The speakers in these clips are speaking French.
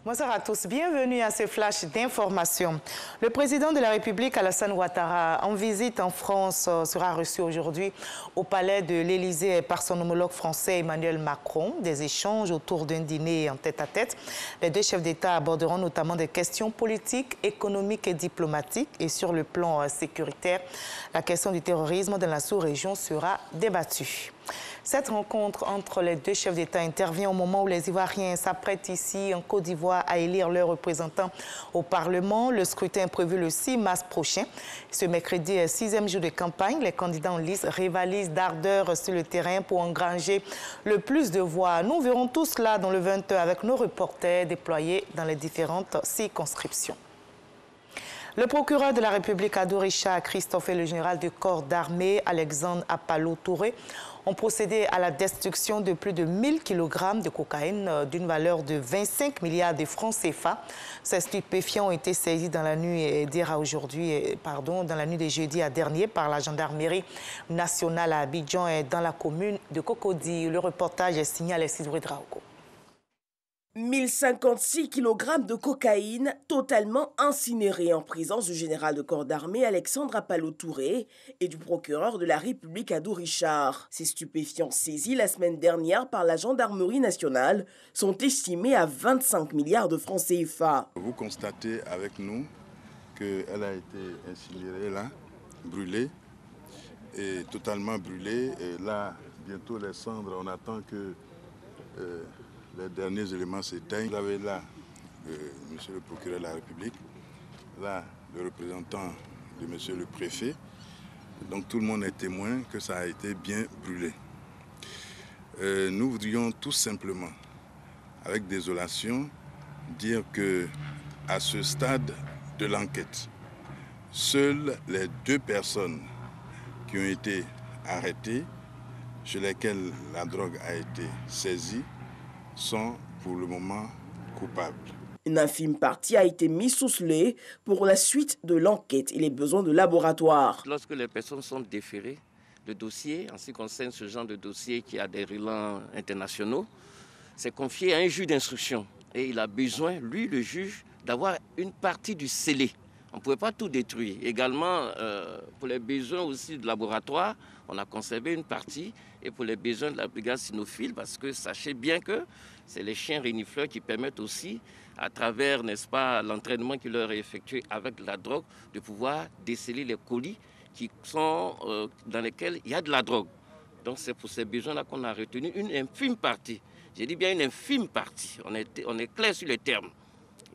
Bonsoir à tous, bienvenue à ce flash d'information. Le président de la République, Alassane Ouattara, en visite en France, sera reçu aujourd'hui au palais de l'Élysée par son homologue français Emmanuel Macron. Des échanges autour d'un dîner en tête-à-tête. Les deux chefs d'État aborderont notamment des questions politiques, économiques et diplomatiques. Et sur le plan sécuritaire, la question du terrorisme dans la sous-région sera débattue. Cette rencontre entre les deux chefs d'État intervient au moment où les Ivoiriens s'apprêtent ici en Côte d'Ivoire à élire leurs représentants au Parlement. Le scrutin est prévu le 6 mars prochain. Ce mercredi, 6e jour de campagne, les candidats en lice rivalisent d'ardeur sur le terrain pour engranger le plus de voix. Nous verrons tout cela dans le 20h avec nos reporters déployés dans les différentes circonscriptions. Le procureur de la République Ado Richard Christophe et le général du corps d'armée Alexandre Apalo Touré ont procédé à la destruction de plus de 1000 kg de cocaïne d'une valeur de 25 milliards de francs CFA. Ces stupéfiants ont été saisis dans la nuit dans la nuit de jeudi à dernier par la gendarmerie nationale à Abidjan et dans la commune de Cocody. Le reportage est signé Alexis Draogo. 1056 kg de cocaïne totalement incinérée en présence du général de corps d'armée Alexandre Apalo Touré et du procureur de la République Ado Richard. Ces stupéfiants saisis la semaine dernière par la gendarmerie nationale sont estimés à 25 milliards de francs CFA. Vous constatez avec nous qu'elle a été incinérée là, brûlée, et totalement brûlée. Et là, bientôt les cendres, on attend que les derniers éléments s'éteignent. Vous avez là monsieur le procureur de la République, là le représentant de monsieur le préfet. Donc tout le monde est témoin que ça a été bien brûlé. Nous voudrions tout simplement, avec désolation, dire que à ce stade de l'enquête, seules les 2 personnes qui ont été arrêtées, chez lesquelles la drogue a été saisie, sont pour le moment coupables. Une infime partie a été mise sous scellé pour la suite de l'enquête et les besoins de laboratoire. Lorsque les personnes sont déférées, le dossier, en ce qui concerne ce genre de dossier qui a des relents internationaux, c'est confié à un juge d'instruction. Et il a besoin, lui, le juge, d'avoir une partie du scellé. On ne pouvait pas tout détruire. Également, pour les besoins aussi de laboratoire, on a conservé une partie. Et pour les besoins de la brigade cynophile, parce que sachez bien que c'est les chiens renifleurs qui permettent aussi, à travers, n'est-ce pas, l'entraînement qui leur est effectué avec la drogue, de pouvoir déceler les colis qui sont, dans lesquels il y a de la drogue. Donc c'est pour ces besoins-là qu'on a retenu une infime partie. J'ai dit bien une infime partie. On est clair sur les termes.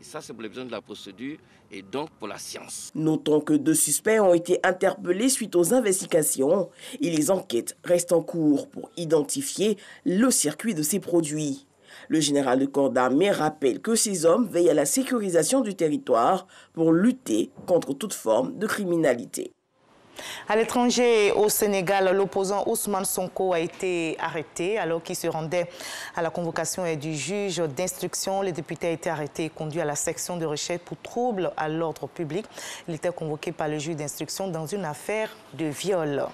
Et ça, c'est pour les besoins de la procédure et donc pour la science. Notons que 2 suspects ont été interpellés suite aux investigations et les enquêtes restent en cours pour identifier le circuit de ces produits. Le général de corps d'armée rappelle que ces hommes veillent à la sécurisation du territoire pour lutter contre toute forme de criminalité. À l'étranger, au Sénégal, l'opposant Ousmane Sonko a été arrêté alors qu'il se rendait à la convocation du juge d'instruction. Le député a été arrêté et conduit à la section de recherche pour troubles à l'ordre public. Il était convoqué par le juge d'instruction dans une affaire de viol.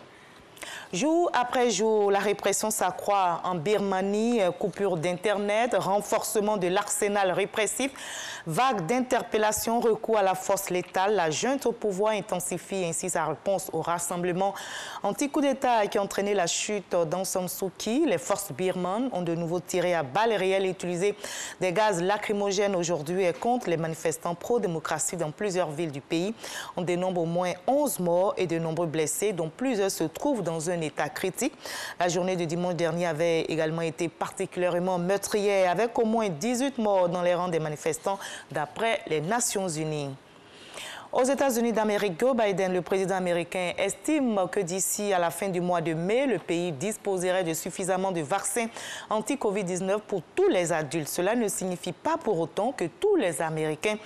Jour après jour, la répression s'accroît en Birmanie, coupure d'Internet, renforcement de l'arsenal répressif, vague d'interpellations, recours à la force létale. La junte au pouvoir intensifie ainsi sa réponse au rassemblement anti-coup d'État qui a entraîné la chute d'Aung San Suu Kyi. Les forces birmanes ont de nouveau tiré à balles réelles et utilisé des gaz lacrymogènes aujourd'hui et contre les manifestants pro-démocratie dans plusieurs villes du pays. On dénombre au moins 11 morts et de nombreux blessés, dont plusieurs se trouvent dans un état critique. La journée de dimanche dernier avait également été particulièrement meurtrière, avec au moins 18 morts dans les rangs des manifestants, d'après les Nations Unies. Aux États-Unis d'Amérique, Joe Biden, le président américain, estime que d'ici à la fin du mois de mai, le pays disposerait de suffisamment de vaccins anti-Covid-19 pour tous les adultes. Cela ne signifie pas pour autant que tous les Américains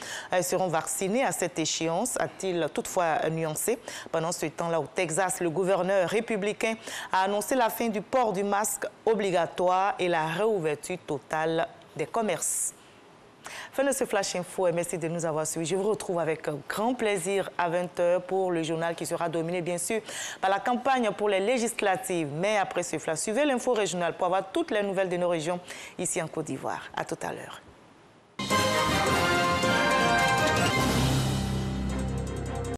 seront vaccinés à cette échéance, a-t-il toutefois nuancé. Pendant ce temps-là, au Texas, le gouverneur républicain a annoncé la fin du port du masque obligatoire et la réouverture totale des commerces. Fin de ce Flash Info et merci de nous avoir suivis. Je vous retrouve avec grand plaisir à 20h pour le journal qui sera dominé bien sûr par la campagne pour les législatives. Mais après ce Flash, suivez l'info régionale pour avoir toutes les nouvelles de nos régions ici en Côte d'Ivoire. À tout à l'heure.